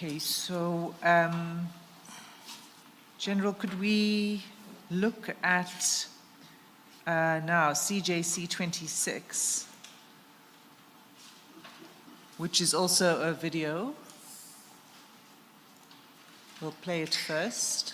Okay, so General, could we look at now CJC 26, which is also a video. We'll play it first.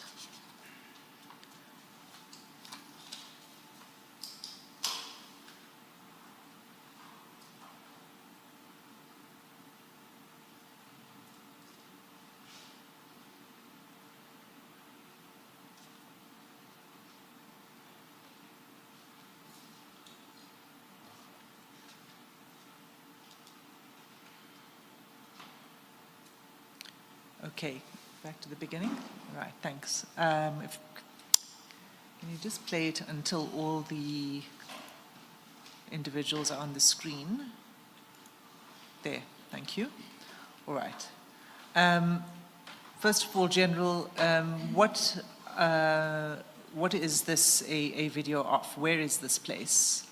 Okay, back to the beginning. All right, thanks. Can you just play it until all the individuals are on the screen? There, thank you. All right. First of all, General, what is this a video of? Where is this place?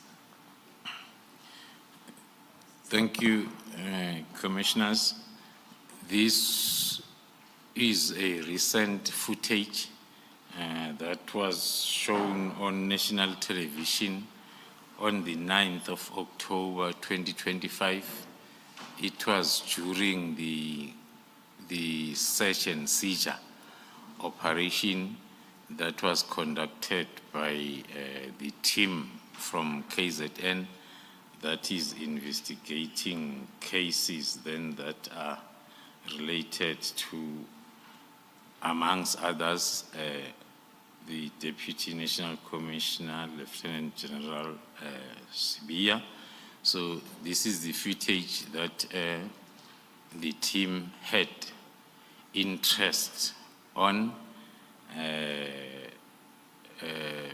Thank you, Commissioners. This is a recent footage that was shown on national television on the 9th of October 2025. It was during the search and seizure operation that was conducted by the team from KZN that is investigating cases then that are related to, amongst others, the Deputy National Commissioner, Lieutenant General Sibiya. So this is the footage that the team had interest on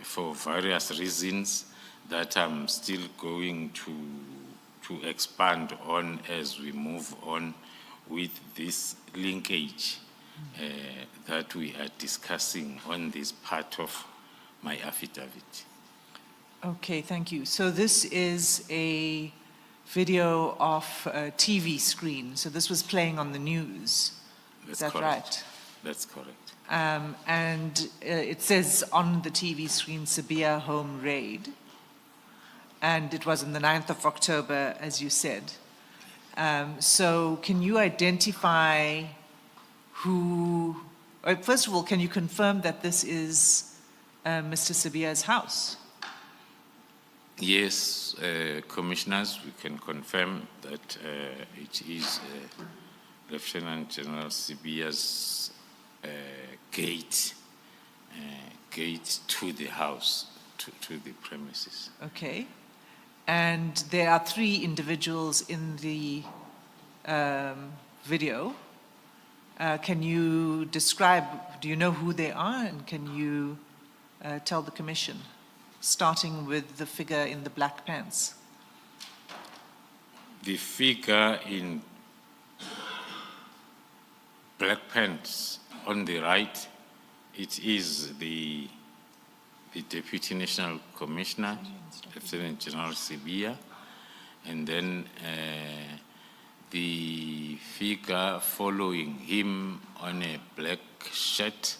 for various reasons that I'm still going to expand on as we move on with this linkage that we are discussing on this part of my affidavit. Okay, thank you. So this is a video of a TV screen. So this was playing on the news. That's is that correct. right? That's correct. And it says on the TV screen, Sibiya home raid. And it was on the 9th of October, as you said. So can you identify who, first of all, can you confirm that this is Mr. Sibiya's house? Yes, Commissioners, we can confirm that it is Lieutenant General Sibiya's gate to the house, to the premises. Okay. And there are 3 individuals in the video. Can you describe, do you know who they are, and can you tell the Commission, starting with the figure in the black pants? The figure in black pants on the right, it is the Deputy National Commissioner, Lieutenant General Sibiya, and then the figure following him on a black shirt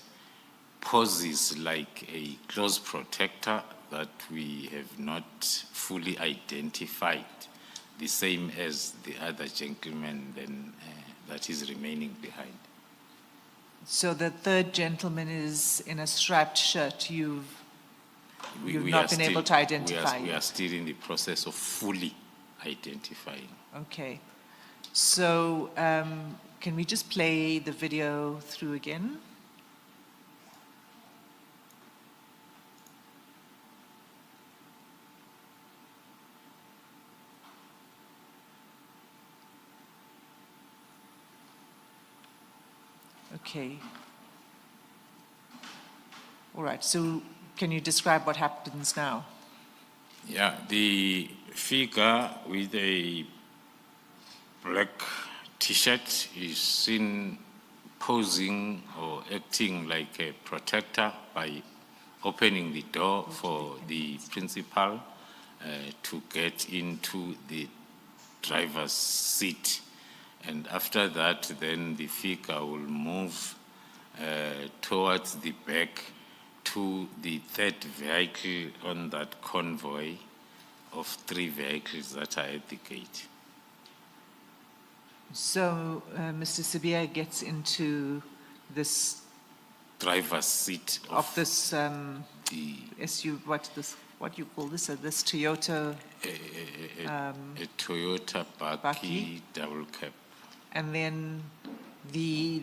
poses like a close protector that we have not fully identified, the same as the other gentleman then that is remaining behind. So the 3rd gentleman is in a striped shirt. You've not been able to identify. We are still in the process of fully identifying. Okay. So can we just play the video through again? Okay. All right. So can you describe what happens now? Yeah, the figure with a black T-shirt is seen posing or acting like a protector by opening the door for the principal to get into the driver's seat And after that, then the figure will move towards the back to the third vehicle on that convoy of 3 vehicles that are at the gate. So Mr. Sibiya gets into this Driver's seat of this the what you call this? This Toyota, a Toyota Baki double cab. and then the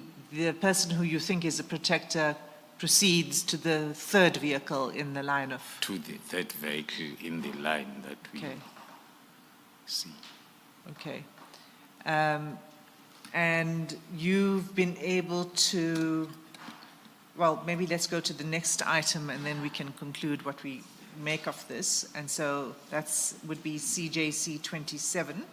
person who you think is a protector proceeds to the third vehicle in the line of. To the third vehicle in the line that we see. Okay. And you've been able to, well, maybe let's go to the next item and then we can conclude what we make of this. And so that would be CJC 27.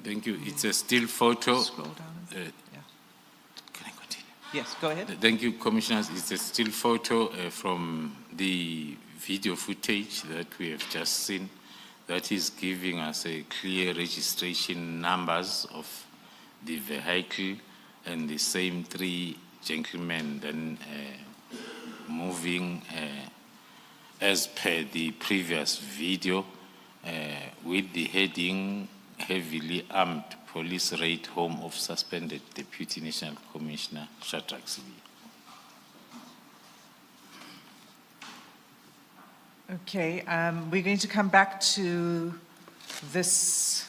Thank you. It's a still photo. Scroll down. Can I continue? Yes, go ahead. Thank you, Commissioners. It's a still photo from the video footage that we have just seen that is giving us a clear registration numbers of the vehicle and the same 3 gentlemen then moving as per the previous video with the heading heavily armed police raid home of suspended Deputy National Commissioner General Sibiya. Okay, we're going to come back to this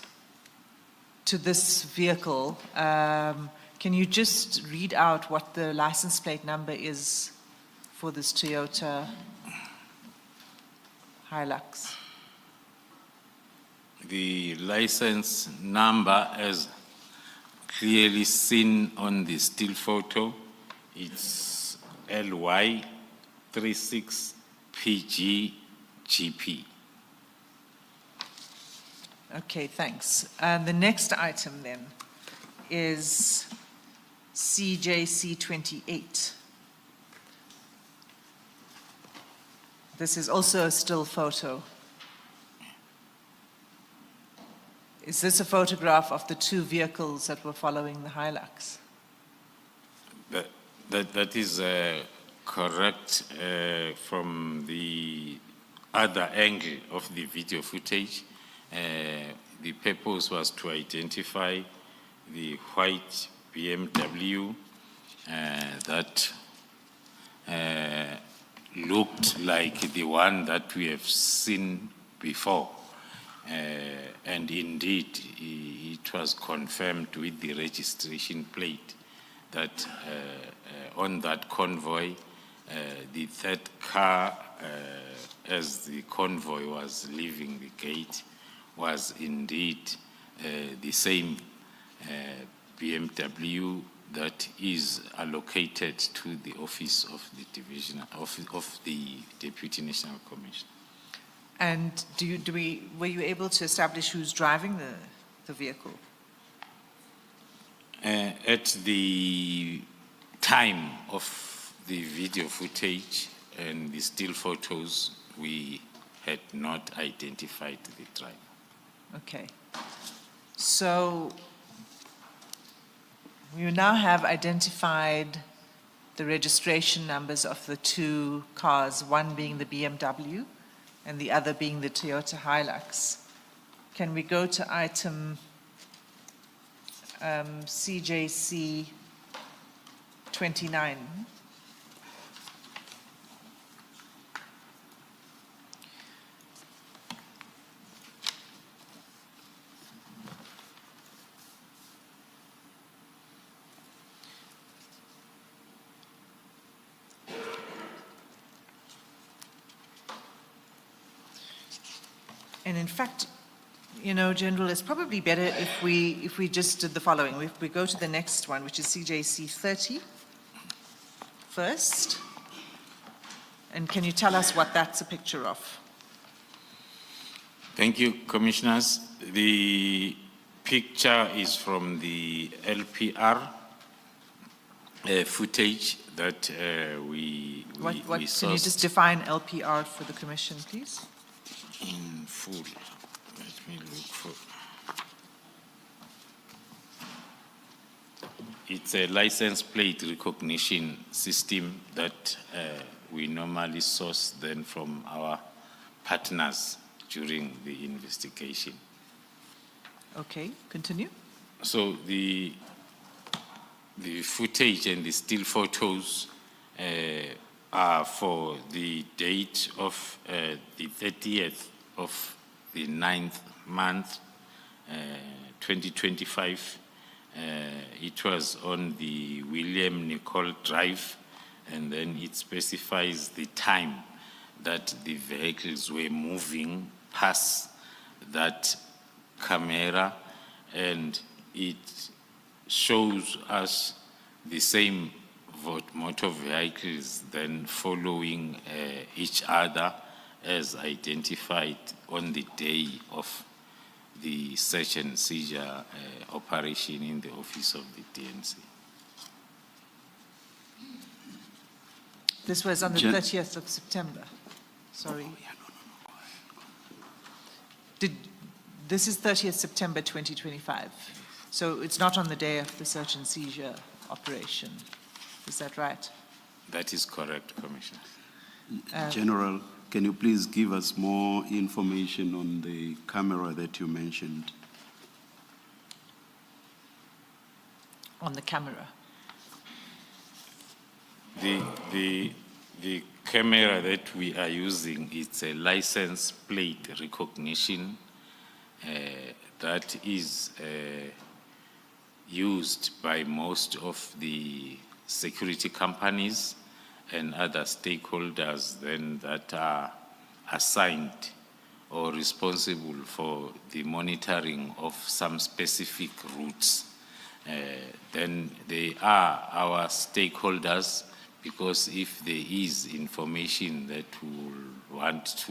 vehicle. Can you just read out what the license plate number is for this Toyota Hilux? The license number, as clearly seen on the still photo, it's LY36PGGP. Okay, thanks. And the next item then is CJC 28. This is also a still photo. Is this a photograph of the 2 vehicles that were following the Hilux? That is correct from the other angle of the video footage. The purpose was to identify the white BMW that looked like the one that we have seen before. And indeed, it was confirmed with the registration plate that on that convoy, the third car, as the convoy was leaving the gate, was indeed the same BMW that is allocated to the office of the division of the Deputy National Commissioner. And were you able to establish who's driving the vehicle? At the time of the video footage and the still photos, we had not identified the driver. Okay. So you now have identified the registration numbers of the 2 cars, one being the BMW and the other being the Toyota Hilux. Can we go to item CJC 29? And in fact, you know, General, it's probably better if we just did the following. If we go to the next one, which is CJC 30 first. And can you tell us what that's a picture of? Thank you, Commissioners. The picture is from the LPR footage that we Can you sourced just define LPR for the Commission, please? in full. Let me look for. It's a license plate recognition system that we normally source then from our partners during the investigation. Okay, continue. So the footage and the still photos are for the date of the 30th of the 9th month, 2025. It was on the William Nicol Drive, and then it specifies the time that the vehicles were moving past that camera, and it shows us the same motor vehicles then following each other as identified on the day of the search and seizure operation in the office of the DNC. This was on the 30th of September. Sorry. This is 30th September 2025. So it's not on the day of the search and seizure operation. Is that right? That is correct, Commissioner. General, can you please give us more information on the camera that you mentioned? On the camera. The camera that we are using, it's a license plate recognition that is used by most of the security companies and other stakeholders then that are assigned or responsible for the monitoring of some specific routes. Then they are our stakeholders, because if there is information that we will want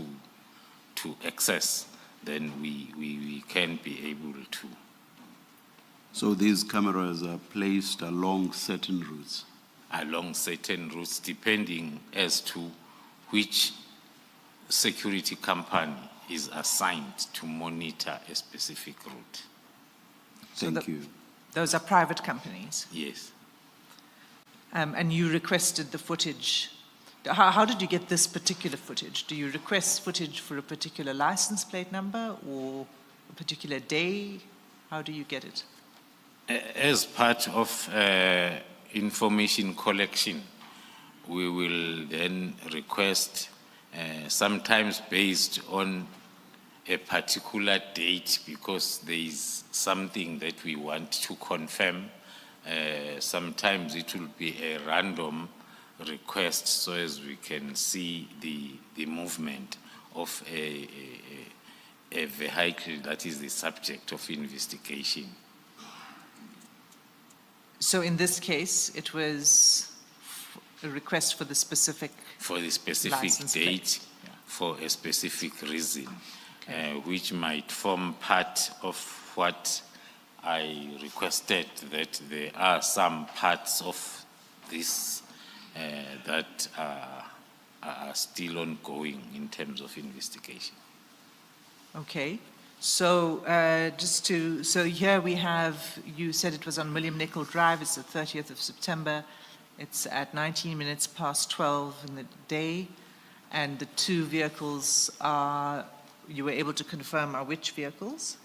to access, then we can be able to. So these cameras are placed along certain routes? Along certain routes, depending as to which security company is assigned to monitor a specific route. Thank you. Those are private companies. Yes. And you requested the footage. How did you get this particular footage? Do you request footage for a particular license plate number or a particular day? How do you get it? As part of information collection, we will then request, sometimes based on a particular date, because there is something that we want to confirm. Sometimes it will be a random request, so as we can see the movement of a vehicle that is the subject of investigation. So in this case, it was a request for the specific license date, plate. Yeah. for a specific reason, which might form part of what I requested, that there are some parts of this that are still ongoing in terms of investigation. Okay. So so here we have, you said it was on William Nicol Drive, it's the 30th of September, it's at 19 minutes past 12 in the day, and the two vehicles you were able to confirm are which vehicles?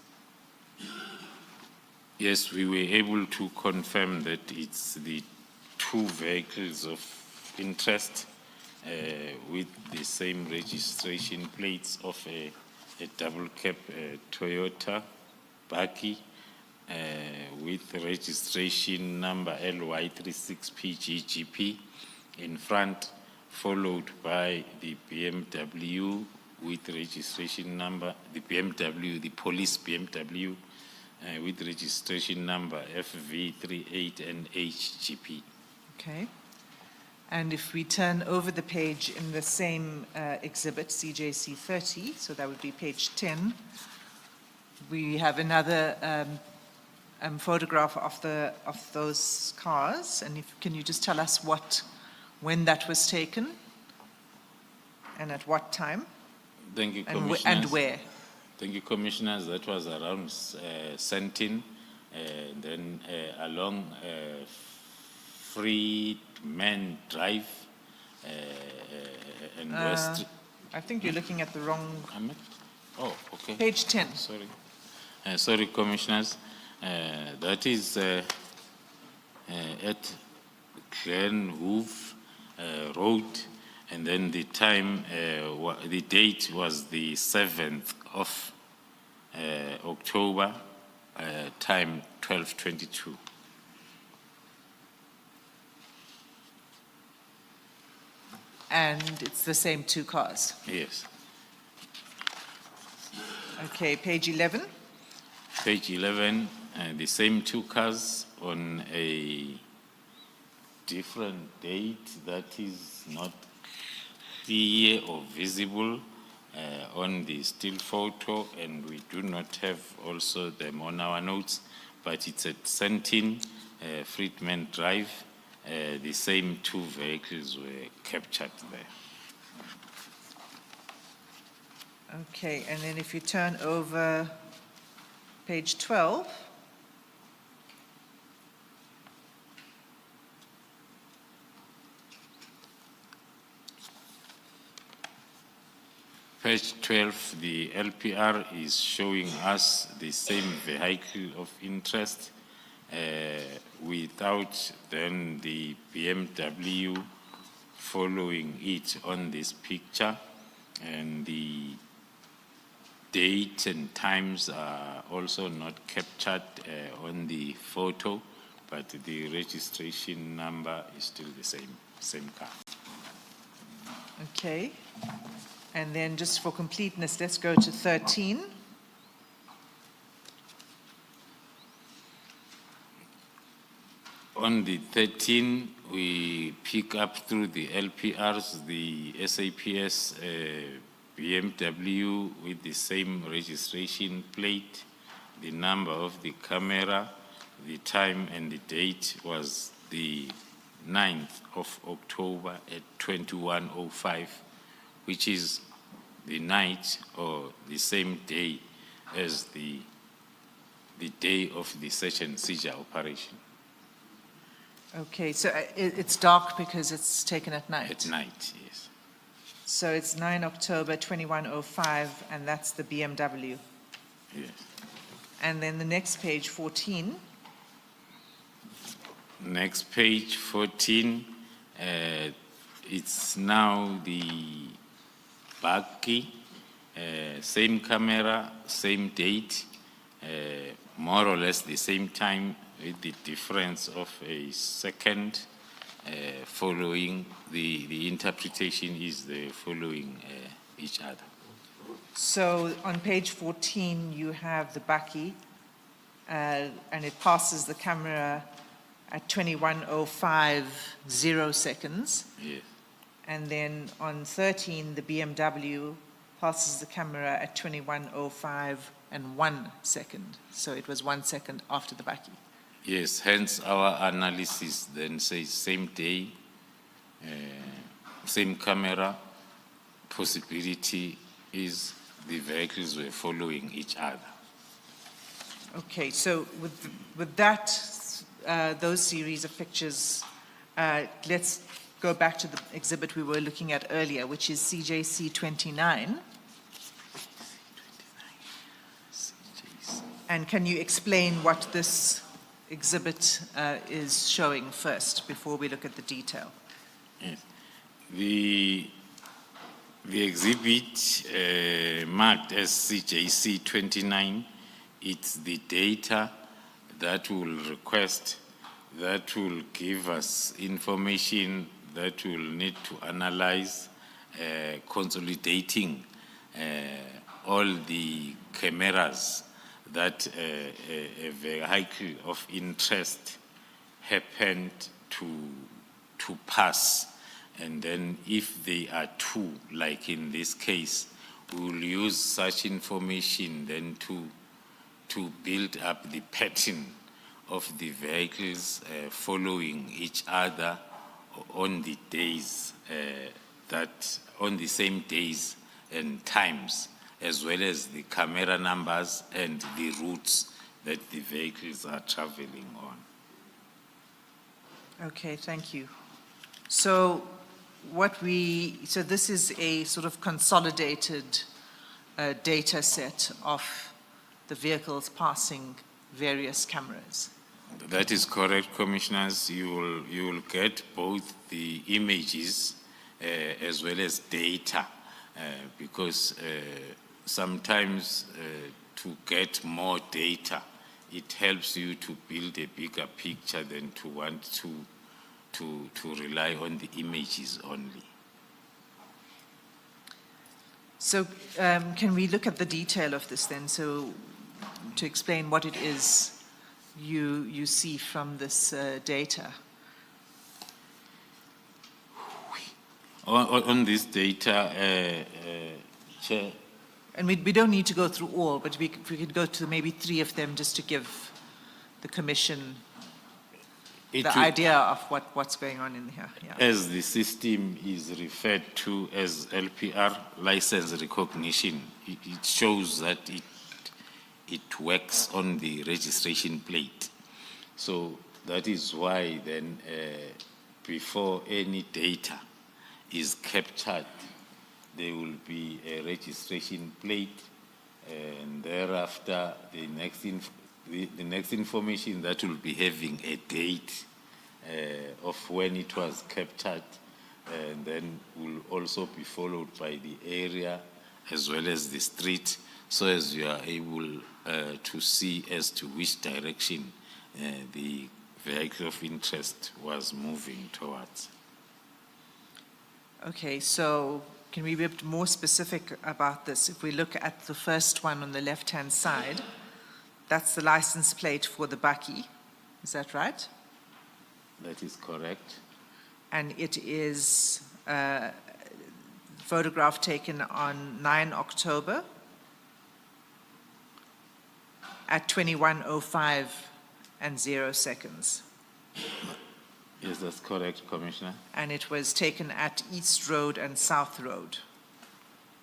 Yes, we were able to confirm that it's the two vehicles of interest with the same registration plates of a double cab Toyota Buggy with registration number LY36PGGP in front, followed by the BMW with registration number, the police BMW with registration number FV38NHGP. Okay. And if we turn over the page in the same exhibit, CJC 30, so that would be page 10, we have another photograph of those cars, and can you just tell us when that was taken, and at what time, Thank you, and Commissioners. where? Thank you, Commissioners. That was around Sentin, then along Freedman Drive and West. I think you're looking at the wrong Ahmed? Oh, okay. page 10. Sorry. Sorry, Commissioners. That is at Glenhove Road, and then the time, the date was the 7th of October, time 12:22. And it's the same two cars. Yes. Okay, page 11. Page 11, the same two cars on a different date that is not clear or visible on the still photo, and we do not have also them on our notes, but it's at Sentin, Freedman Drive. The same two vehicles were captured there. Okay, and then if you turn over page 12. Page 12, the LPR is showing us the same vehicle of interest without then the BMW following it on this picture, and the date and times are also not captured on the photo, but the registration number is still the same car. Okay. And then just for completeness, let's go to 13. On the 13, we pick up through the LPRs, the SAPS BMW with the same registration plate, the number of the camera, the time and the date was the 9th of October at 21:05, which is the night or the same day as the day of the search and seizure operation. Okay, so it's dark because it's taken at night. At night, yes. So it's 9 October 21:05, and that's the BMW. Yes. And then the next page, 14. Next page, 14, it's now the Baki, same camera, same date, more or less the same time, with the difference of a second following. The interpretation is the following each other. So on page 14, you have the Baki, and it passes the camera at 21:05 seconds. Yes. And then on 13, the BMW passes the camera at 21:05 and 1 second. So it was 1 second after the Baki. Yes, hence our analysis then says same day, same camera, possibility is the vehicles were following each other. Okay, so with that, those series of pictures, let's go back to the exhibit we were looking at earlier, which is CJC 29. And can you explain what this exhibit is showing first before we look at the detail? Yes. The exhibit marked as CJC 29, it's the data that will request, that will give us information that we'll need to analyze, consolidating all the cameras that a vehicle of interest happened to pass. And then if they are two, like in this case, we will use such information then to build up the pattern of the vehicles following each other on the days on the same days and times, as well as the camera numbers and the routes that the vehicles are traveling on. Okay, thank you. So so this is a sort of consolidated data set of the vehicles passing various cameras. That is correct, Commissioners. You will get both the images as well as data, because sometimes to get more data, it helps you to build a bigger picture than to want to rely on the images only. So can we look at the detail of this then? So to explain what it is you see from this data. On this data, Chair, And we don't need to go through all, but we could go to maybe 3 of them just to give the Commission the idea of what's going on in here. Yeah. as the system is referred to as LPR, license recognition, it shows that it works on the registration plate. So that is why then before any data is captured, there will be a registration plate, and thereafter the next information that will be having a date of when it was captured, and then will also be followed by the area as well as the street, so as you are able to see as to which direction the vehicle of interest was moving towards. Okay, so can we be a bit more specific about this? If we look at the first one on the left-hand side, that's the license plate for the bakkie. Is that right? That is correct. And it is a photograph taken on 9 October at 21:05 and 0 seconds. Yes, that's correct, Commissioner. And it was taken at East Road and South Road.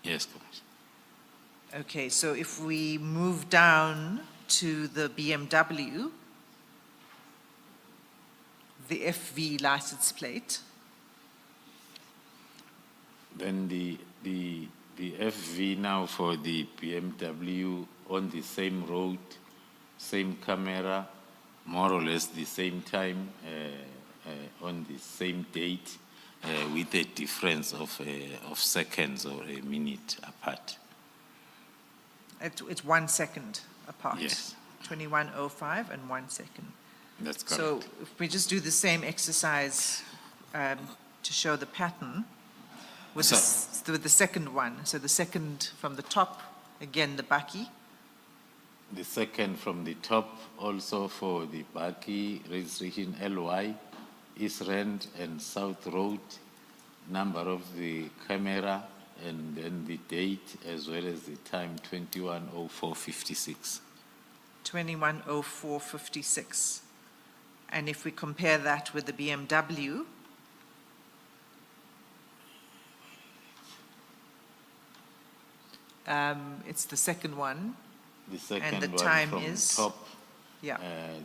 Yes, Commissioner. Okay, so if we move down to the BMW, the FV license plate, Then the FV now for the BMW on the same road, same camera, more or less the same time, on the same date, with a difference of seconds or a minute apart. it's 1 second apart. Yes. 21:05 and 1 second. That's correct. So if we just do the same exercise to show the pattern with, with the second one. So the second from the top, again the bakkie. The second from the top, also for the bakkie, registration LY, East Rand and South Road, number of the camera, and then the date as well as the time, 21:04:56. 21:04:56. And if we compare that with the BMW, it's the second one. The second the one time from is? top, Yeah.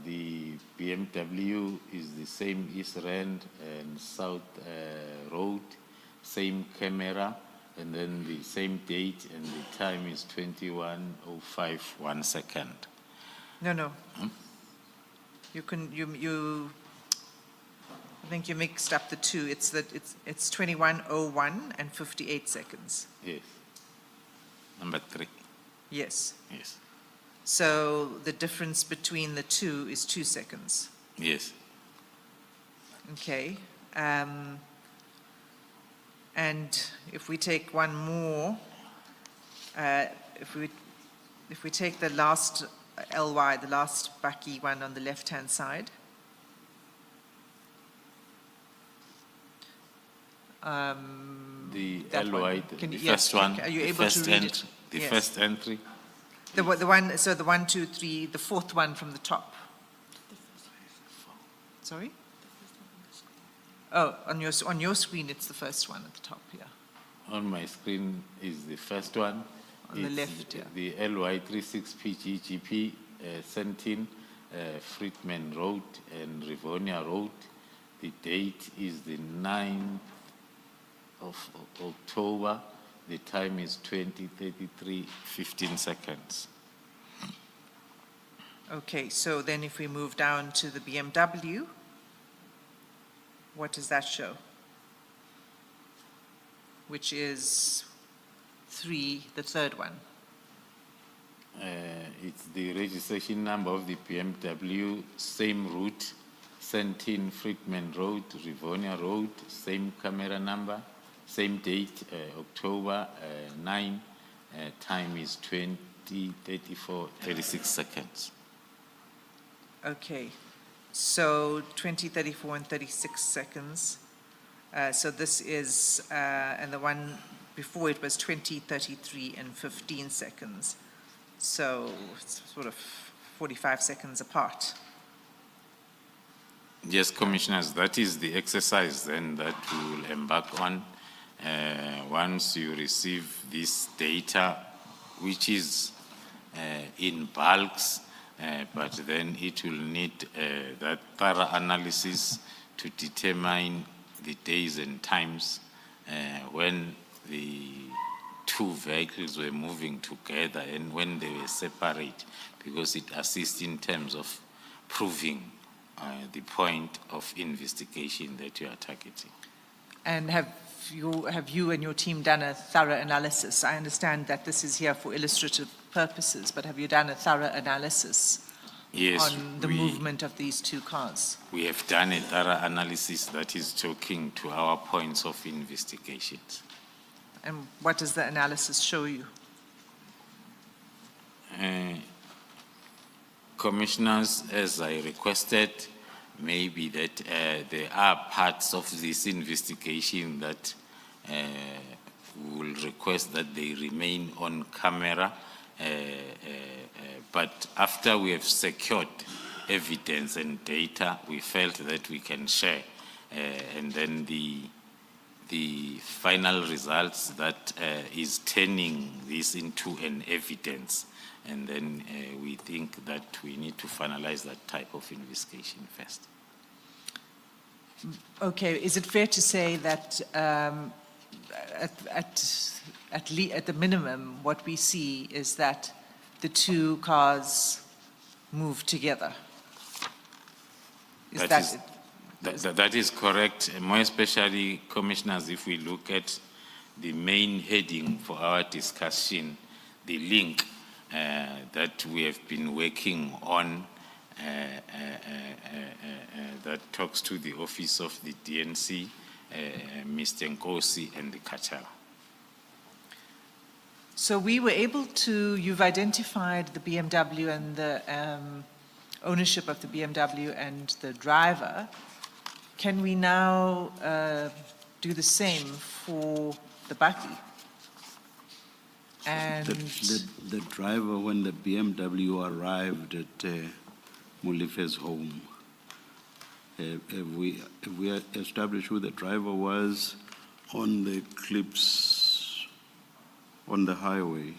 the BMW is the same East Rand and South Road, same camera, and then the same date, and the time is 21:05, 1 second. No. You I think you mixed up the two. It's 21:01 and 58 seconds. Yes. Number 3. Yes. Yes. So the difference between the two is 2 seconds. Yes. Okay. And if we take one more, if we take the last LY, the last bakkie one on the left-hand side, The that one. LY, Can the you- yes, first one, are you the able to first read it? entry, the Yes. first entry. the one, so the 1, 2, 3, the fourth one from the top. Sorry? Oh, on your screen, it's the first one at the top, yeah. On my screen is the first one. On the It's left, yeah. The LY36PGGP, Sentin, Friedman Road and Rivonia Road. The date is the 9th of October. The time is 20:33, 15 seconds. Okay, so then if we move down to the BMW, what does that show? Which is the third one. It's the registration number of the BMW, same route, Sentin, Friedman Road, Rivonia Road, same camera number, same date, October 9, time is 20:34, 36 seconds. Okay, so 20:34 and 36 seconds. So this is, and the one before it was 20:33 and 15 seconds. So it's sort of 45 seconds apart. Yes, Commissioners, that is the exercise then that we will embark on. Once you receive this data, which is in bulks, but then it will need that thorough analysis to determine the days and times when the two vehicles were moving together and when they were separate, because it assists in terms of proving the point of investigation that you are targeting. And have you and your team done a thorough analysis? I understand that this is here for illustrative purposes, but have you done a thorough analysis Yes, on the movement of these two cars? We have done a thorough analysis that is talking to our points of investigations. And what does the analysis show you? Commissioners, as I requested, maybe that there are parts of this investigation that we will request that they remain on camera, but after we have secured evidence and data, we felt that we can share, and then the final results that is turning this into an evidence, and then we think that we need to finalize that type of investigation first. Okay, is it fair to say that at the minimum, what we see is that the two cars move together? That is correct, and more especially, Commissioners, if we look at the main heading for our discussion, the link that we have been working on that talks to the office of the DNC, Mr. Nkosi and the Kachala. So we were able to, you've identified the BMW and the ownership of the BMW and the driver. Can we now do the same for the bakkie? And the driver, when the BMW arrived at Mulife's home, have we established who the driver was on the clips on the highway?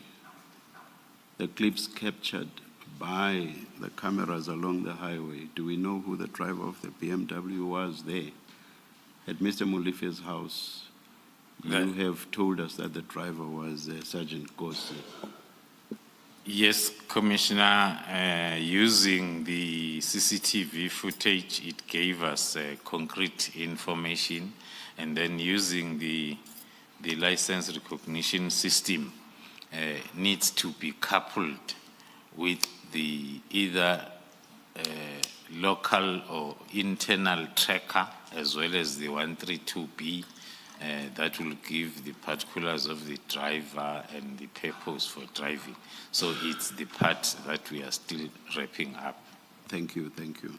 The clips captured by the cameras along the highway. Do we know who the driver of the BMW was there? At Mr. Mulife's house, you have told us that the driver was Sergeant Kosi. Yes, Commissioner, using the CCTV footage, it gave us concrete information, and then using the license recognition system needs to be coupled with the either local or internal tracker as well as the 132B that will give the particulars of the driver and the purpose for driving. So it's the part that we are still wrapping up. Thank you, thank you.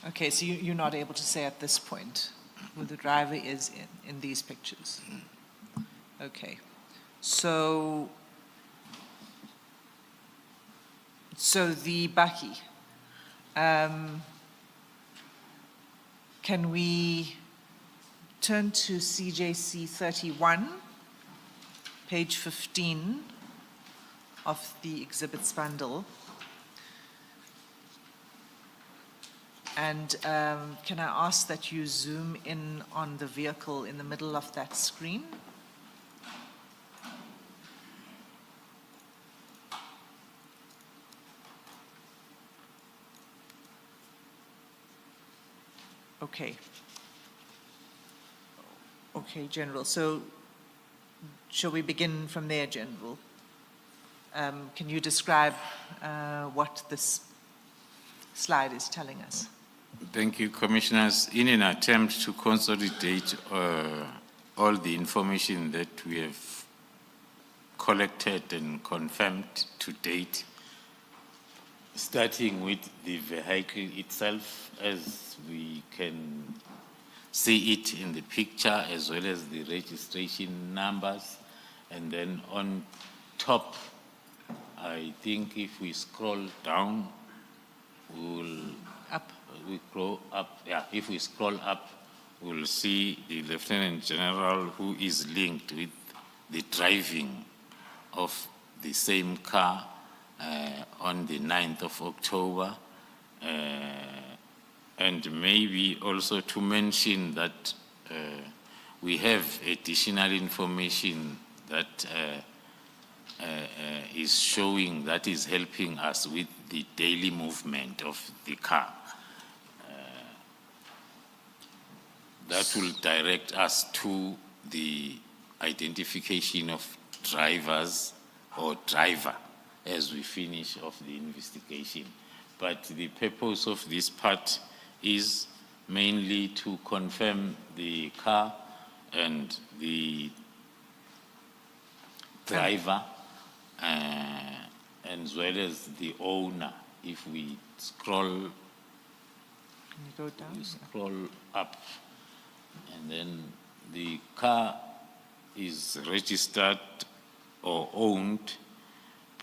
okay, so you're not able to say at this point who the driver is in these pictures? Okay, so the bakkie, Can we turn to CJC 31, page 15 of the exhibits bundle? And can I ask that you zoom in on the vehicle in the middle of that screen? Okay. Okay, General. So shall we begin from there, General? Can you describe what this slide is telling us? Thank you, Commissioners. In an attempt to consolidate all the information that we have collected and confirmed to date, starting with the vehicle itself, as we can see it in the picture, as well as the registration numbers. And then on top, I think if we scroll down, we scroll up, yeah, if we scroll up, we'll see the Lieutenant General who is linked with the driving of the same car on the 9th of October. And maybe also to mention that we have additional information that is showing, that is helping us with the daily movement of the car. That will direct us to the identification of drivers or driver as we finish off the investigation. But the purpose of this part is mainly to confirm the car and the driver, as well as the owner. If we scroll, Can you go down? you scroll up, and then the car is registered or owned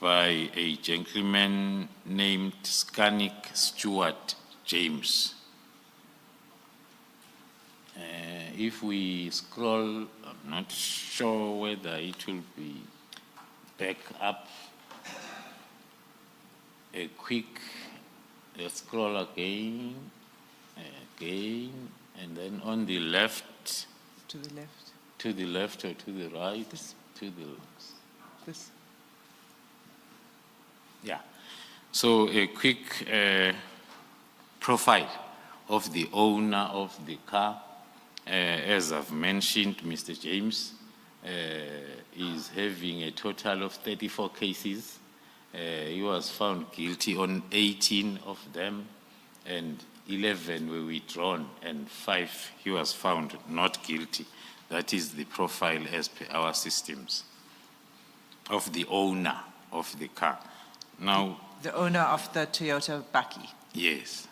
by a gentleman named Scanik Stewart James. If we scroll, I'm not sure whether it will be back up a quick, let's scroll again, and then on the left. To the left. To the left or to the right? This. To the This. Yeah. So a quick profile of the owner of the car. As I've mentioned, Mr. James is having a total of 34 cases. He was found guilty on 18 of them, and 11 were withdrawn, and 5 he was found not guilty. That is the profile as per our systems of the owner of the car. Now, The owner of the Toyota Baki. yes.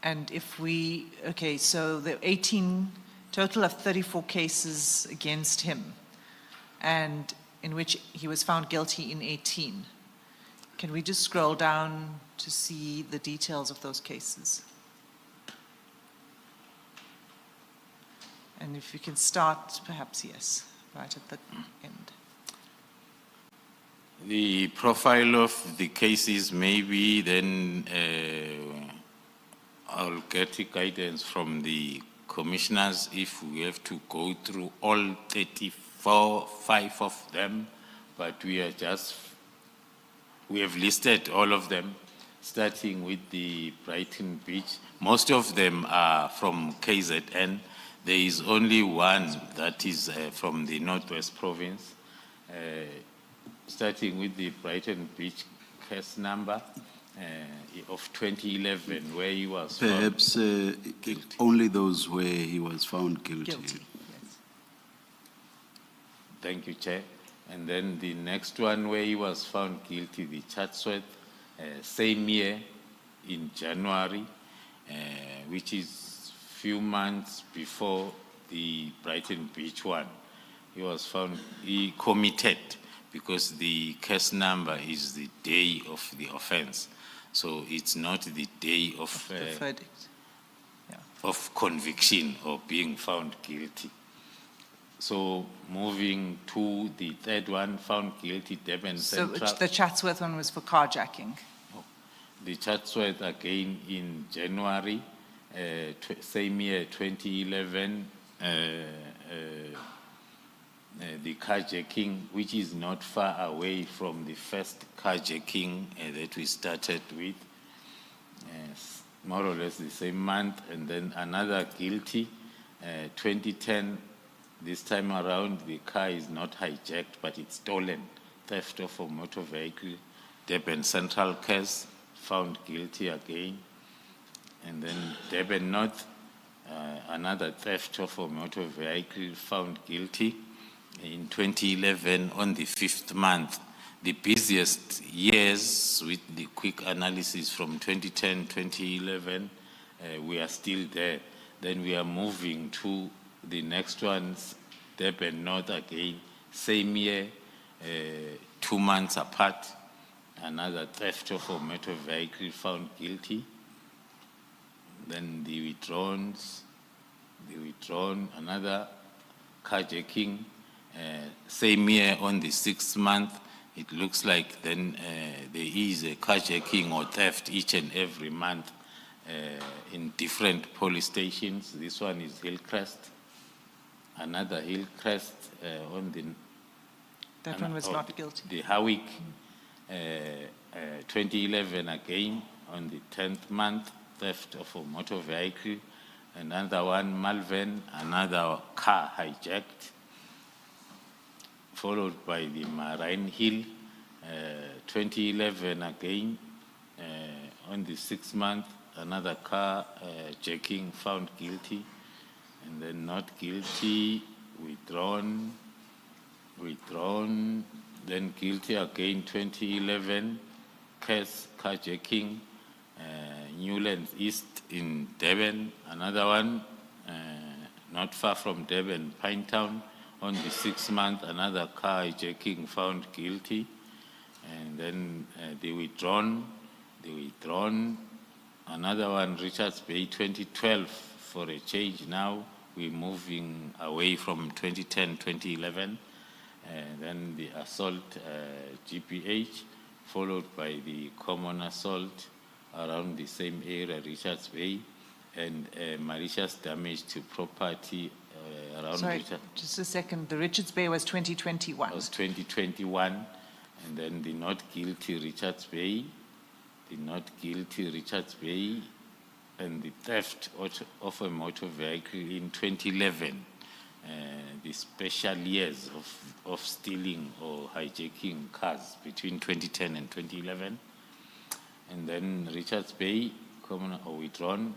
And if we, okay, so the 18, total of 34 cases against him, and in which he was found guilty in 18. Can we just scroll down to see the details of those cases? And if you can start, perhaps, yes, right at the end. The profile of the cases, maybe then I'll get guidance from the commissioners if we have to go through all 34, 5 of them, but we have listed all of them, starting with the Brighton Beach. Most of them are from KZN. There is only one that is from the Northwest Province, starting with the Brighton Beach case number of 2011, where he was Perhaps guilty. only those where he was found guilty. Guilty, yes. Thank you, Chair. And then the next one where he was found guilty, the Chatsworth, same year in January, which is few months before the Brighton Beach one. He was found, he committed, because the case number is the day of the offense. So it's not the day of The verdict. Yeah. of conviction or being found guilty. So moving to the third one, found guilty, Durban So Central. the Chatsworth one was for carjacking. The Chatsworth again in January, same year, 2011, the carjacking, which is not far away from the first carjacking that we started with, more or less the same month, and then another guilty, 2010. This time around, the car is not hijacked, but it's stolen. Theft of a motor vehicle, Durban Central case, found guilty again. And then Durban North, another theft of a motor vehicle, found guilty in 2011 on the 5th month. The busiest years with the quick analysis from 2010, 2011, we are still there. Then we are moving to the next ones, Durban North again, same year, 2 months apart, another theft of a motor vehicle found guilty. Then the withdrawn, another carjacking, same year on the 6th month. It looks like then there is a carjacking or theft each and every month in different police stations. This one is Hillcrest. Another Hillcrest on the... That one was not guilty. The Howick, 2011 again on the 10th month, theft of a motor vehicle. Another one, Malvern, another car hijacked, followed by the Marine Hill, 2011 again, on the 6th month, another car jacking found guilty, and then not guilty, withdrawn, then guilty again, 2011, case carjacking, Newlands East in Durban, another one, not far from Durban, Pinetown, on the 6th month, another car hijacking found guilty, and then the withdrawn, another one, Richards Bay, 2012, for a change now. We're moving away from 2010, 2011, and then the assault GPH, followed by the common assault around the same area, Richards Bay, and malicious damage to property around Sorry, Richards. just a second. The Richards Bay was 2021. Was 2021, and then the not guilty Richards Bay, and the theft of a motor vehicle in 2011, the special years of stealing or hijacking cars between 2010 and 2011, and then Richards Bay, common or withdrawn,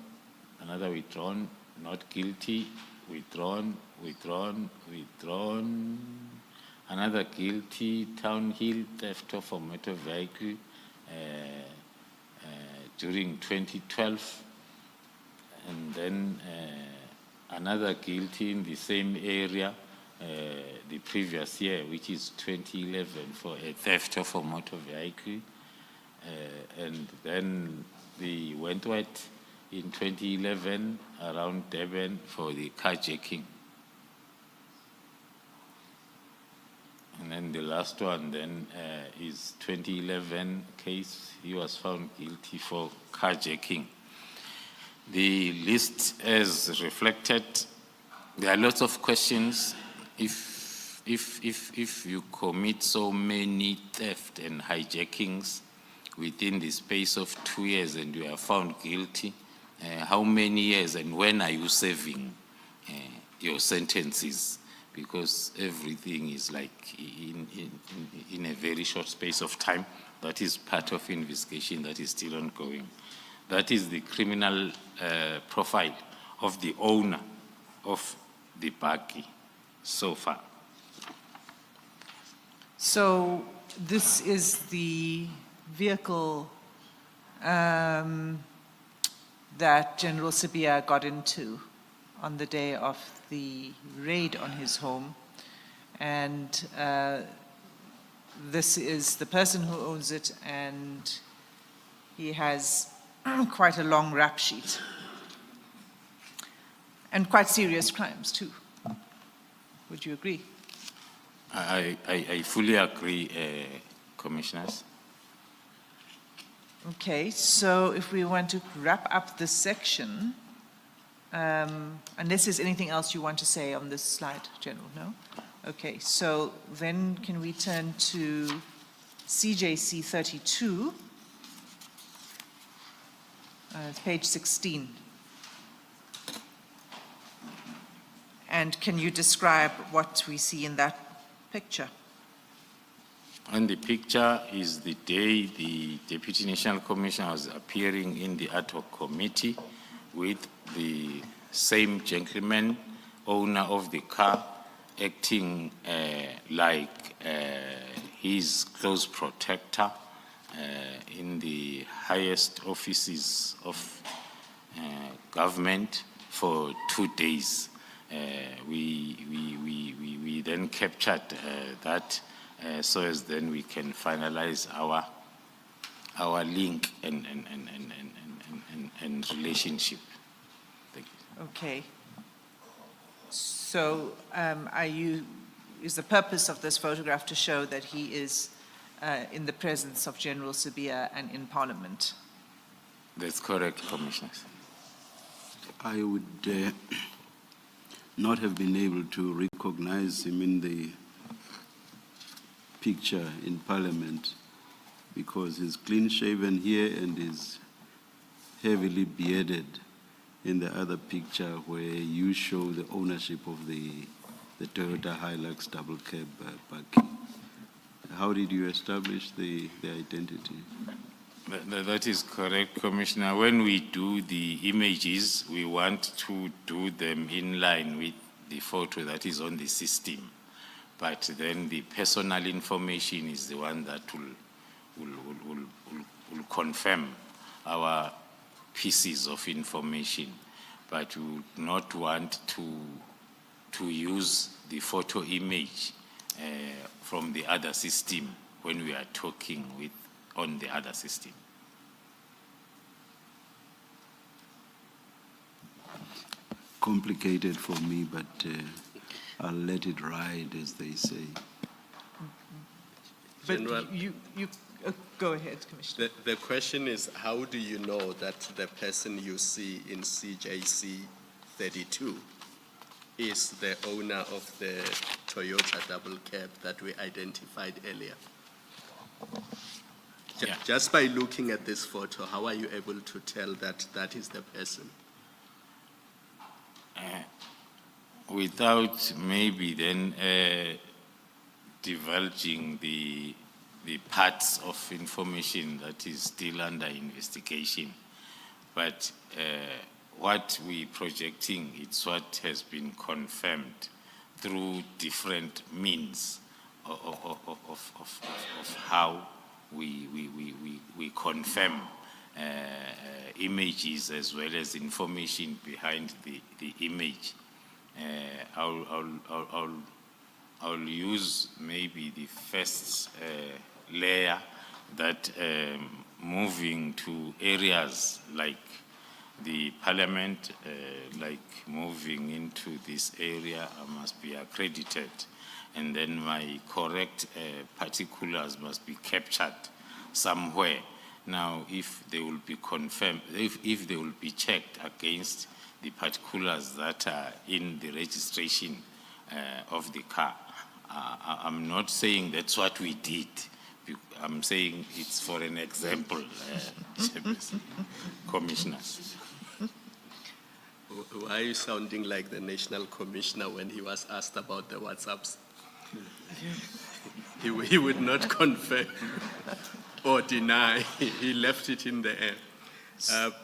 another withdrawn, not guilty, withdrawn, another guilty, Town Hill, theft of a motor vehicle during 2012, and then another guilty in the same area the previous year, which is 2011, for a theft of a motor vehicle, and then the Wentworth in 2011 around Durban for the carjacking. And then the last one then is 2011 case. He was found guilty for carjacking. The list as reflected, there are lots of questions. If you commit so many theft and hijackings within the space of 2 years and you are found guilty, how many years and when are you serving your sentences? Because everything is like in a very short space of time. That is part of investigation that is still ongoing. That is the criminal profile of the owner of the buggy so far. So this is the vehicle that General Sibiya got into on the day of the raid on his home. And this is the person who owns it, and he has quite a long rap sheet. And quite serious crimes too. Would you agree? I fully agree, Commissioners. Okay, so if we want to wrap up this section, unless there's anything else you want to say on this slide, General, no? Okay, so then can we turn to CJC 32, it's page 16. And can you describe what we see in that picture? And the picture is the day the Deputy National Commissioner was appearing in the ad hoc committee with the same gentleman, owner of the car, acting like his close protector in the highest offices of government for 2 days. We then captured that so as then we can finalize our link and relationship. Thank you. Okay. So is the purpose of this photograph to show that he is in the presence of General Sibiya and in Parliament? That's correct, Commissioners. I would not have been able to recognize him in the picture in Parliament because he's clean-shaven here and is heavily bearded in the other picture where you show the ownership of the Toyota Hilux double cab parking. How did you establish the identity? That is correct, Commissioner. When we do the images, we want to do them in line with the photo that is on the system. But then the personal information is the one that will confirm our pieces of information. But we would not want to use the photo image from the other system when we are talking on the other system. Complicated for me, but I'll let it ride, as they say. But General, you go ahead, Commissioner. the question is, how do you know that the person you see in CJC 32 is the owner of the Toyota double cab that we identified earlier? Yeah. Just by looking at this photo, how are you able to tell that that is the person? Without maybe then divulging the parts of information that is still under investigation. But what we're projecting, it's what has been confirmed through different means of how we confirm images as well as information behind the image. I'll use maybe the first layer that moving to areas like the Parliament, like moving into this area, I must be accredited. And then my correct particulars must be captured somewhere. Now, if they will be confirmed, if they will be checked against the particulars that are in the registration of the car, I'm not saying that's what we did. I'm saying it's for an example, Commissioners. Why are you sounding like the National Commissioner when he was asked about the WhatsApps? He would not confirm or deny. He left it in the air.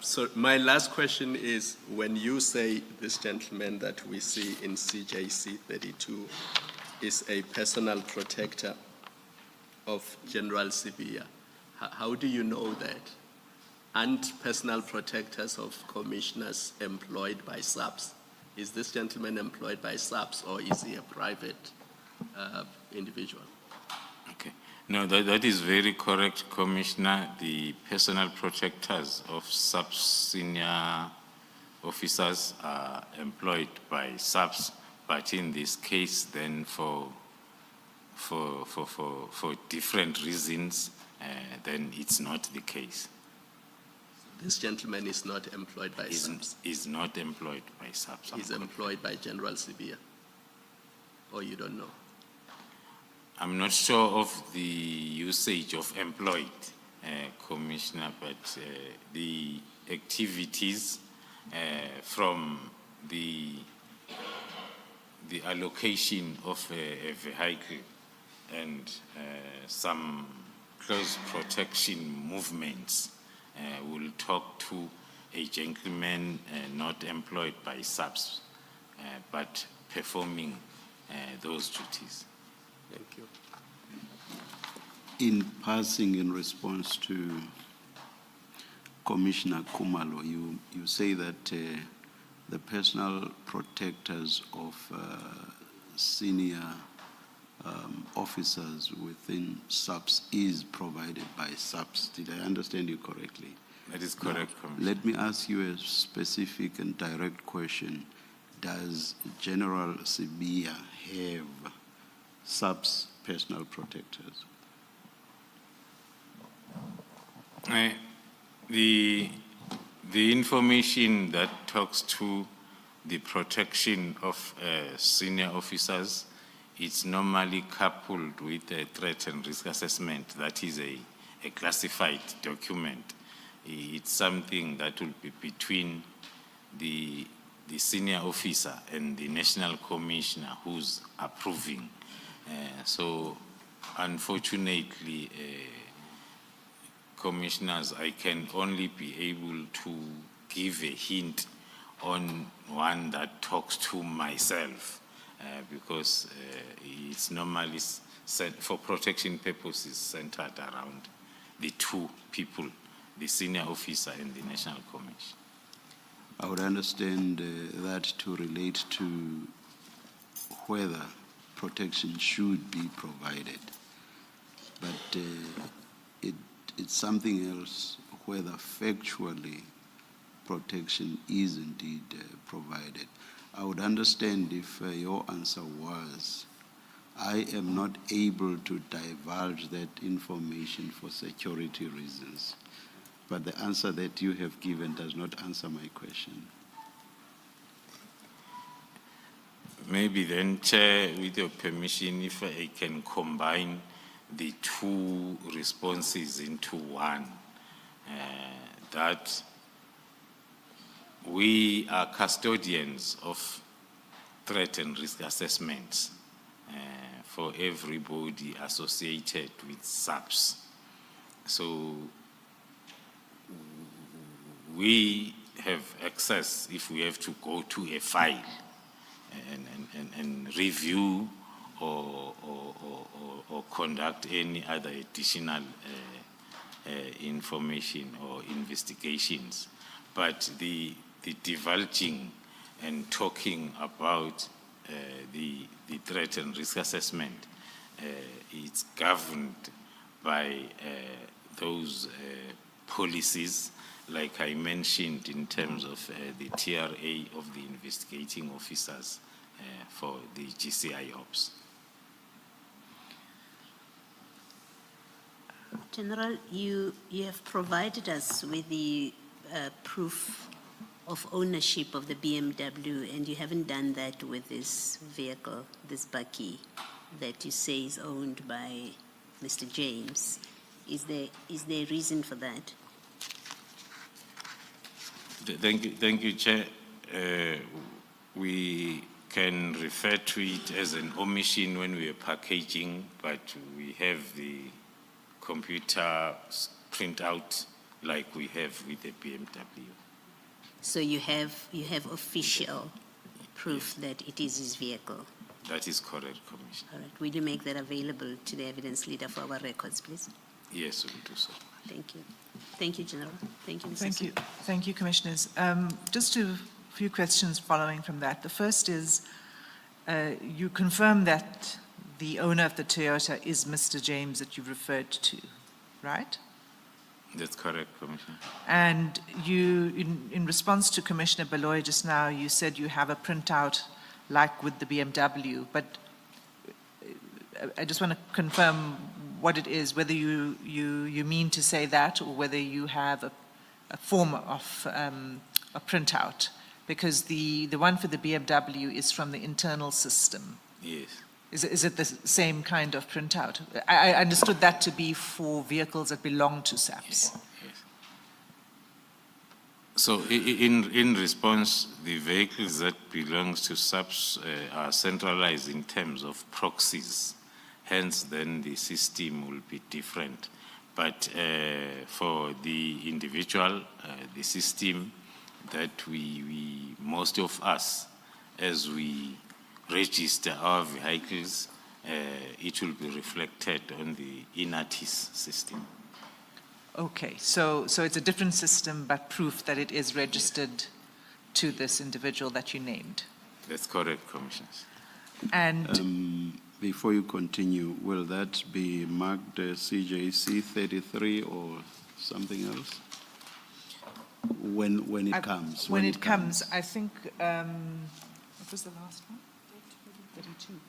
So my last question is, when you say this gentleman that we see in CJC 32 is a personal protector of General Sibiya, how do you know that? Aren't personal protectors of commissioners employed by SAPS? Is this gentleman employed by SAPS or is he a private individual? Okay. No, that is very correct, Commissioner. The personal protectors of SAPS senior officers are employed by subs, but in this case, then for different reasons, then it's not the case. This gentleman is not employed by subs. Is not employed by subs. He's employed by General Sibiya. Or you don't know? I'm not sure of the usage of employed, Commissioner, but the activities from the allocation of a vehicle and some close protection movements will talk to a gentleman not employed by subs, but performing those duties. Thank you. In passing, in response to Commissioner Khumalo, you say that the personal protectors of senior officers within SAPS is provided by SAPS. Did I understand you correctly? That is correct, Now, Commissioner. let me ask you a specific and direct question. Does General Sibiya have SAPS personal protectors? The information that talks to the protection of senior officers, it's normally coupled with a threat and risk assessment. That is a classified document. It's something that will be between the senior officer and the national commissioner who's approving. So unfortunately, commissioners, I can only be able to give a hint on one that talks to myself because it's normally set for protection purposes centered around the two people, the senior officer and the national commission. I would understand that to relate to whether protection should be provided, but it's something else whether factually protection is indeed provided. I would understand if your answer was, I am not able to divulge that information for security reasons. But the answer that you have given does not answer my question. Maybe then, Chair, with your permission, if I can combine the two responses into one, that we are custodians of threat and risk assessments for everybody associated with SAPS. So we have access if we have to go to a file and review or conduct any other additional information or investigations. But the divulging and talking about the threat and risk assessment, it's governed by those policies, like I mentioned, in terms of the TRA of the investigating officers for the GCI ops. General, you have provided us with the proof of ownership of the BMW, and you haven't done that with this vehicle, this bakkie, that you say is owned by Mr. James. Is there a reason for that? Thank you, Chair. We can refer to it as an omission when we are packaging, but we have the computer printout like we have with the BMW. So you have official proof that it is his vehicle? That is correct, Commissioner. All right. Will you make that available to the evidence leader for our records, please? Yes, we'll do so. Thank you. Thank you, General. Thank you, Mr. Thank you. Sibiya. Thank you, Commissioners. Just a few questions following from that. The first is, you confirm that the owner of the Toyota is Mr. James that you referred to, right? That's correct, Commissioner. And you, in response to Commissioner Beloy just now, you said you have a printout like with the BMW, but I just want to confirm what it is, whether you mean to say that or whether you have a form of a printout, because the one for the BMW is from the internal system. Yes. Is it the same kind of printout? I understood that to be for vehicles that belong to SAPS. Yes. So in response, the vehicles that belongs to SAPS are centralized in terms of proxies. Hence, then the system will be different. But for the individual, the system that most of us, as we register our vehicles, it will be reflected on the INATIS system. Okay, so it's a different system, but proof that it is registered to this individual that you named. That's correct, Commissioners. And Before you continue, will that be marked CJC 33 or something else? When it comes? When it comes, I think, what was the last one? 32.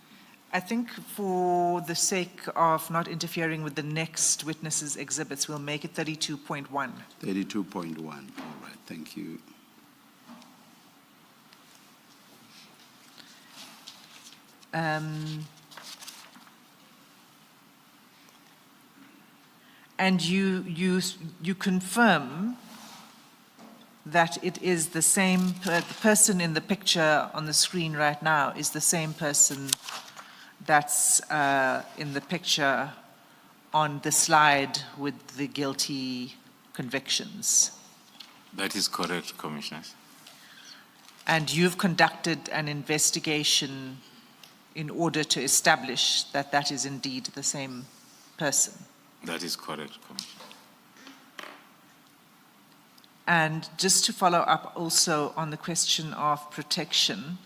I think for the sake of not interfering with the next witnesses' exhibits, we'll make it 32.1. 32.1, all right, thank you. And you confirm that it is the same, the person in the picture on the screen right now is the same person that's in the picture on the slide with the guilty convictions. That is correct, Commissioners. And you've conducted an investigation in order to establish that that is indeed the same person. That is correct, Commissioner. And just to follow up also on the question of protection,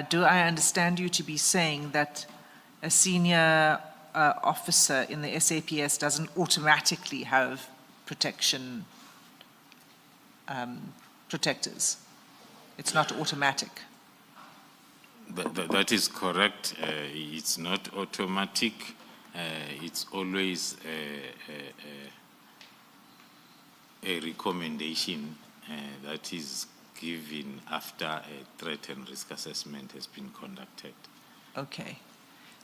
do I understand you to be saying that a senior officer in the SAPS doesn't automatically have protection protectors? It's not automatic. That is correct. It's not automatic. It's always a recommendation that is given after a threat and risk assessment has been conducted. Okay.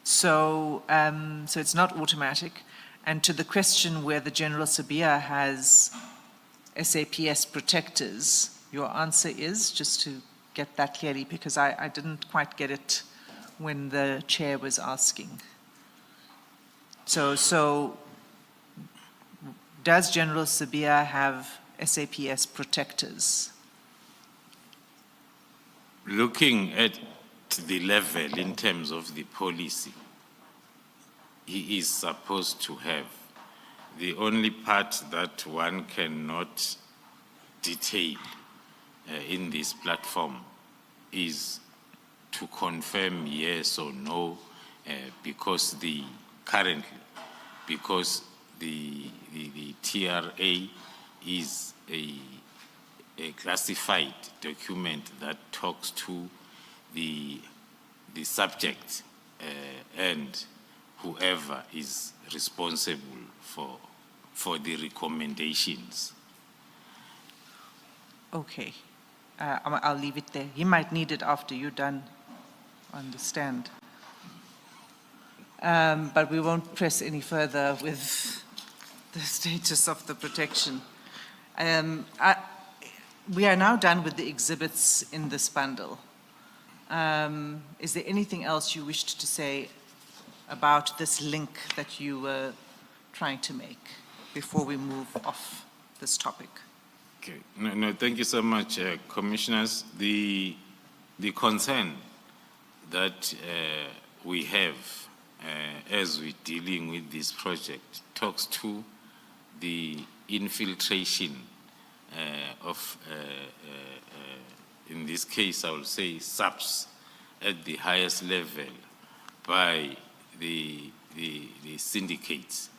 So, so it's not automatic. And to the question whether General Sibiya has SAPS protectors, your answer is, just to get that clearly, because I didn't quite get it when the chair was asking. So does General Sibiya have SAPS protectors? Looking at the level in terms of the policy, he is supposed to have. The only part that one cannot detail in this platform is to confirm yes or no, because the TRA is a classified document that talks to the subject and whoever is responsible for the recommendations. Okay. I'll leave it there. You might need it after you're done. Understand. But we won't press any further with the status of the protection. We are now done with the exhibits in this bundle. Is there anything else you wished to say about this link that you were trying to make before we move off this topic? Okay. No, thank you so much, Commissioners. The concern that we have as we're dealing with this project talks to the infiltration of, in this case, I will say SAPS at the highest level by the syndicates.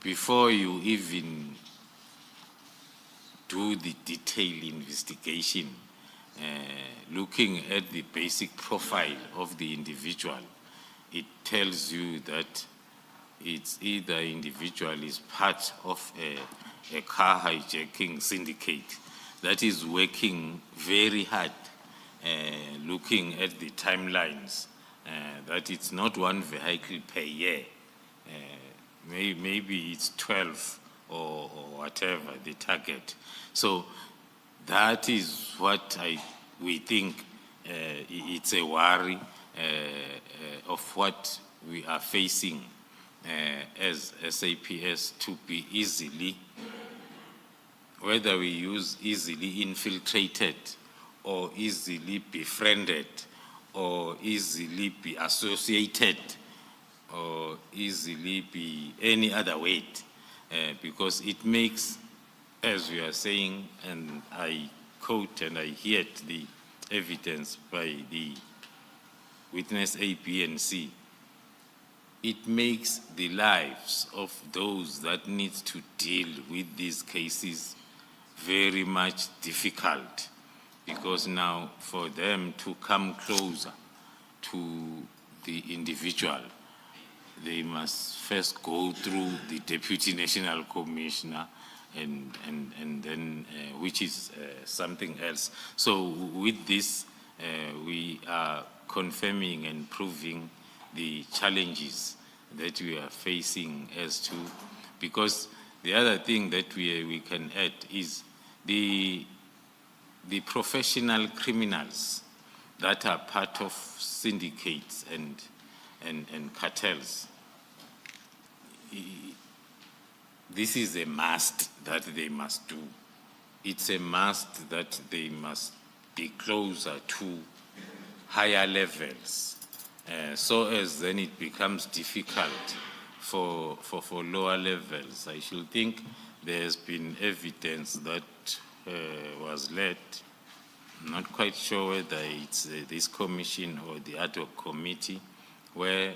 before you even do the detailed investigation, looking at the basic profile of the individual, it tells you that it's either individual is part of a car hijacking syndicate that is working very hard, looking at the timelines, that it's not one vehicle per year. Maybe it's 12 or whatever the target. So that is what we think it's a worry of what we are facing as SAPS, to be easily, whether we use easily infiltrated or easily befriended or easily be associated or easily be any other weight, because it makes, as we are saying, and I quote and I hear the evidence by the witness A, B, and C, it makes the lives of those that need to deal with these cases very much difficult, because now for them to come closer to the individual, they must first go through the Deputy National Commissioner and then, which is something else. So with this, we are confirming and proving the challenges that we are facing as to, because the other thing that we can add is the professional criminals that are part of syndicates and cartels. This is a must that they must do. It's a must that they must be closer to higher levels, so as then it becomes difficult for lower levels. I should think there's been evidence that was led, I'm not quite sure whether it's this commission or the ad hoc committee, where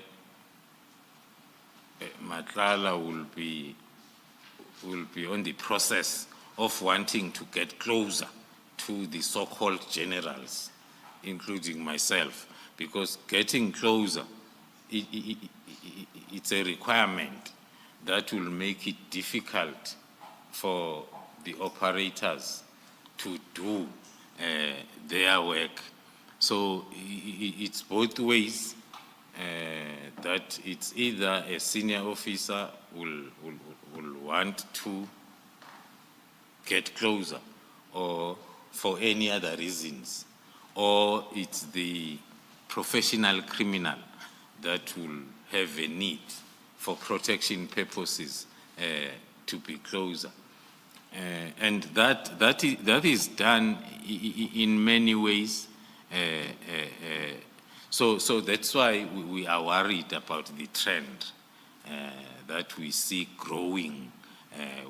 Madlanga will be on the process of wanting to get closer to the so-called generals, including myself, because getting closer, it's a requirement that will make it difficult for the operators to do their work. So it's both ways, that it's either a senior officer will want to get closer, or for any other reasons, or it's the professional criminal that will have a need for protection purposes to be closer. And that is done in many ways. So that's why we are worried about the trend that we see growing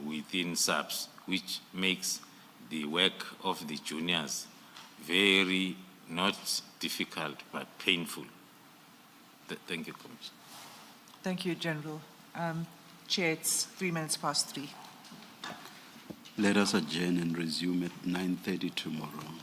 within SAPS, which makes the work of the juniors very, not difficult, but painful. Thank you, Commissioner. Thank you, General. Chair, it's 3:03. Let us adjourn and resume at 9:30 tomorrow.